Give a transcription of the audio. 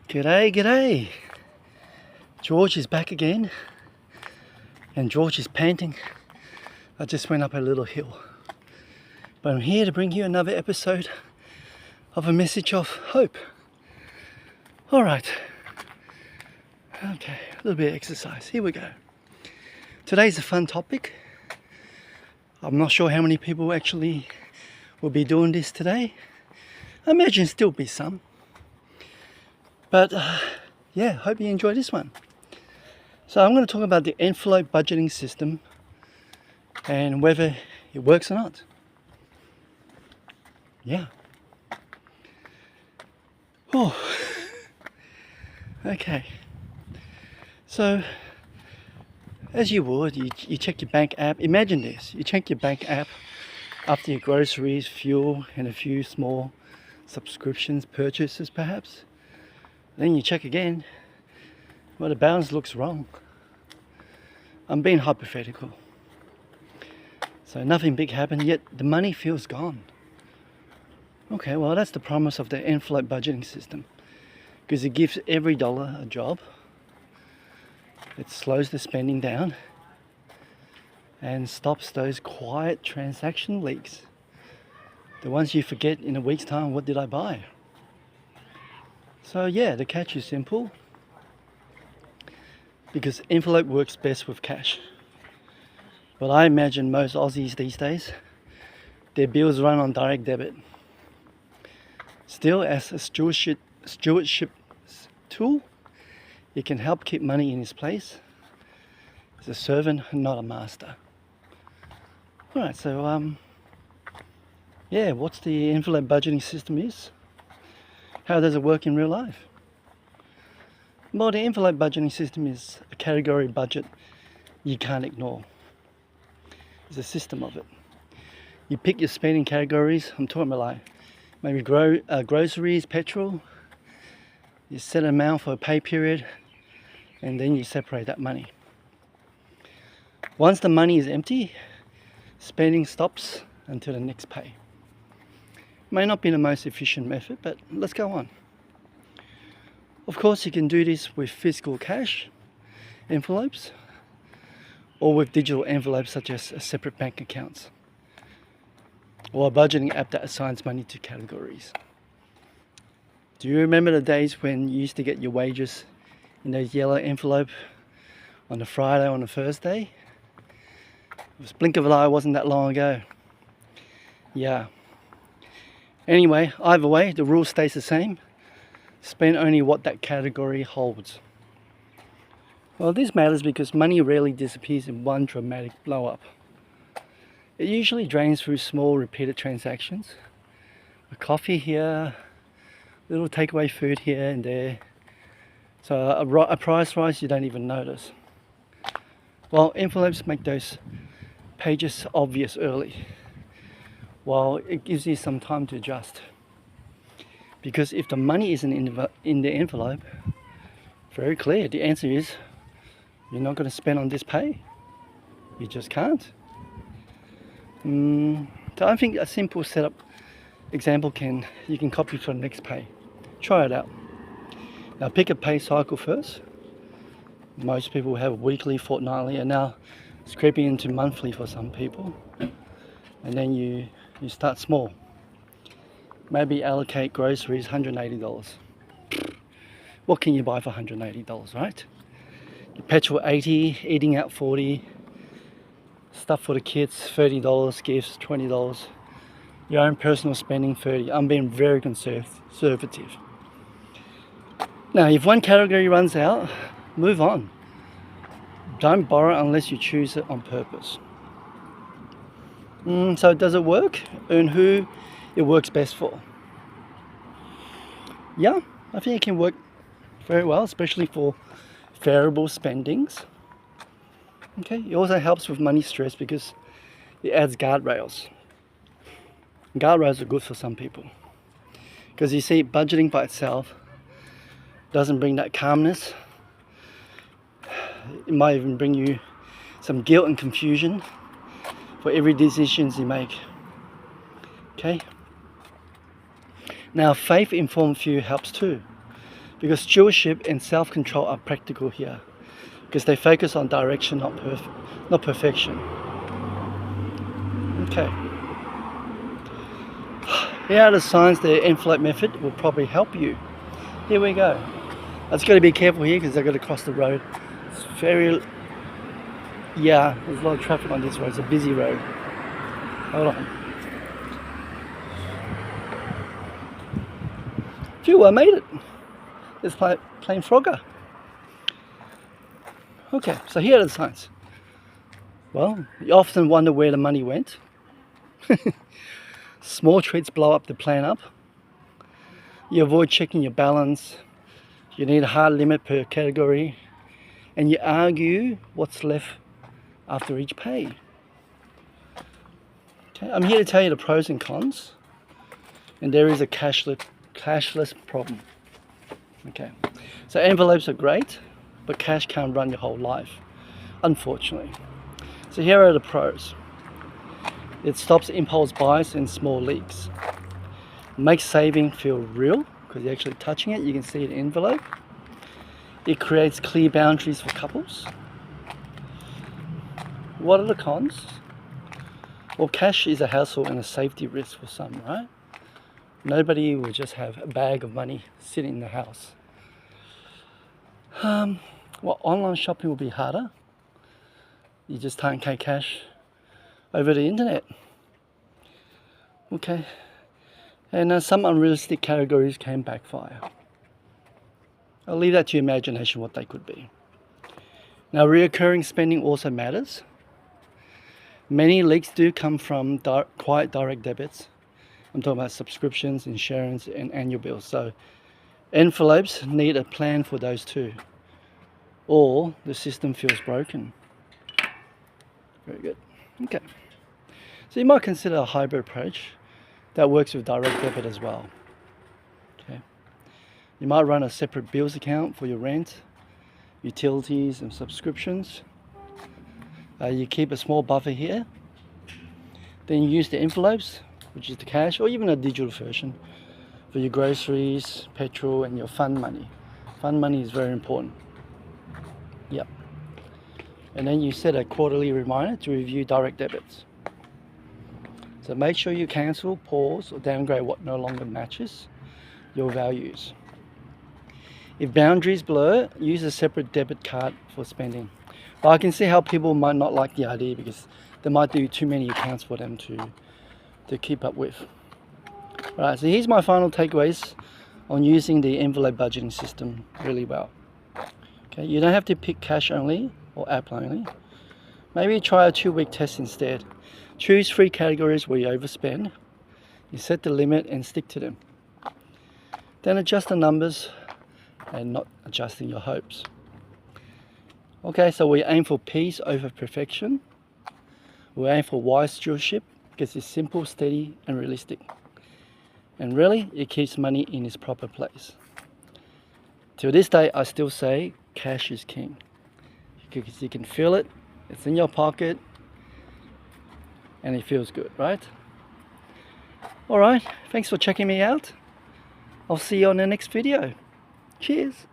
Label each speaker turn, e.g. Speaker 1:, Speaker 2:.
Speaker 1: G'day, g'day. George is back again, and George is panting. I just went up a little hill, but I'm here to bring you another episode of a message of hope. All right. Okay, a little bit of exercise. Here we go. Today's a fun topic. I'm not sure how many people actually will be doing this today. I imagine still be some. But yeah, hope you enjoy this one. So I'm going to talk about the envelope budgeting system and whether it works or not. Yeah. Oh. Okay. So, as you would, you check your bank app. Imagine this. You check your bank app after your groceries, fuel, and a few small subscriptions, purchases perhaps. Then you check again. Well, the balance looks wrong. I'm being hypothetical. So nothing big happened, yet the money feels gone. Okay, well that's the promise of the envelope budgeting system. Because it gives every dollar a job. It slows the spending down and stops those quiet transaction leaks. The ones you forget in a week's time, what did I buy? So yeah, the catch is simple. Because envelope works best with cash. But I imagine most Aussies these days, their bills run on direct debit. Still, as a stewardship tool, it can help keep money in its place. It's a servant, not a master. Alright, so yeah, what's the envelope budgeting system is? How does it work in real life? Well, the envelope budgeting system is a category budget you can't ignore. It's a system of it. You pick your spending categories. I'm talking about like maybe groceries, petrol. You set an amount for a pay period, and then you separate that money. Once the money is empty, spending stops until the next pay. May not be the most efficient method, but let's go on. Of course, you can do this with physical cash envelopes or with digital envelopes such as separate bank accounts or a budgeting app that assigns money to categories. Do you remember the days when you used to get your wages in those yellow envelope on a Friday or on a Thursday? It was blink of an eye, it wasn't that long ago. Yeah. Anyway, either way, the rule stays the same. Spend only what that category holds. Well, this matters because money rarely disappears in one dramatic blow up. It usually drains through small repeated transactions. A coffee here, little takeaway food here and there. So a price rise you don't even notice. Well, envelopes make those pages obvious early, while it gives you some time to adjust. Because if the money isn't in the envelope, very clear, the answer is you're not going to spend on this pay. You just can't. So I think a simple setup example you can copy for the next pay. Try it out. Now pick a pay cycle first. Most people have weekly, fortnightly, and now it's creeping into monthly for some people. And then you start small. Maybe allocate groceries, $180. What can you buy for $180, right? Your petrol $80, eating out $40, stuff for the kids $30, gifts $20, your own personal spending $30. I'm being very conservative. Now, if one category runs out, move on. Don't borrow unless you choose it on purpose. So does it work? And who it works best for? Yeah, I think it can work very well, especially for variable spendings. Okay, it also helps with money stress because it adds guardrails. Guardrails are good for some people because you see, budgeting by itself doesn't bring that calmness. It might even bring you some guilt and confusion for every decision you make. Okay. Now, faith-informed view helps too. because stewardship and self-control are practical here, because they focus on direction, not perfection. Okay. Here are the signs the envelope method will probably help you. Here we go. I just got to be careful here because I've got to cross the road. It's very, yeah, there's a lot of traffic on this road. It's a busy road. Hold on. Phew, I made it. It's plain Frogger. Okay, so here are the signs. Well, you often wonder where the money went. Small treats blow up the plan up. You avoid checking your balance. You need a hard limit per category. And you argue what's left after each pay. Okay, I'm here to tell you the pros and cons. And there is a cashless problem. Okay, so envelopes are great, but cash can't run your whole life, unfortunately. So here are the pros. It stops impulse buys and small leaks. Makes saving feel real because you're actually touching it. You can see an envelope. It creates clear boundaries for couples. What are the cons? Well, cash is a hassle and a safety risk for some, right? Nobody will just have a bag of money sitting in the house. Well, online shopping will be harder. You just can't pay cash over the internet. Okay, and some unrealistic categories can backfire. I'll leave that to your imagination what they could be. Now, reoccurring spending also matters. Many leaks do come from quiet direct debits. I'm talking about subscriptions, insurance, and annual bills. So envelopes need a plan for those too, or the system feels broken. Very good. Okay. So you might consider a hybrid approach that works with direct debit as well. Okay. You might run a separate bills account for your rent, utilities, and subscriptions. You keep a small buffer here. Then you use the envelopes, which is the cash, or even a digital version, for your groceries, petrol, and your fund money. Fund money is very important. Yep. And then you set a quarterly reminder to review direct debits. So make sure you cancel, pause, or downgrade what no longer matches your values. If boundaries blur, use a separate debit card for spending. But I can see how people might not like the idea because they might do too many accounts for them to keep up with. Right, so here's my final takeaways on using the envelope budgeting system really well. Okay, you don't have to pick cash only or app only. Maybe try a 2-week test instead. Choose 3 categories where you overspend. You set the limit and stick to them. Then adjust the numbers and not adjusting your hopes. Okay, so we aim for peace over perfection. We aim for wise stewardship because it's simple, steady, and realistic. And really, it keeps money in its proper place. To this day, I still say cash is king. Because you can feel it, it's in your pocket, and it feels good, right? Alright, thanks for checking me out. I'll see you on the next video. Cheers!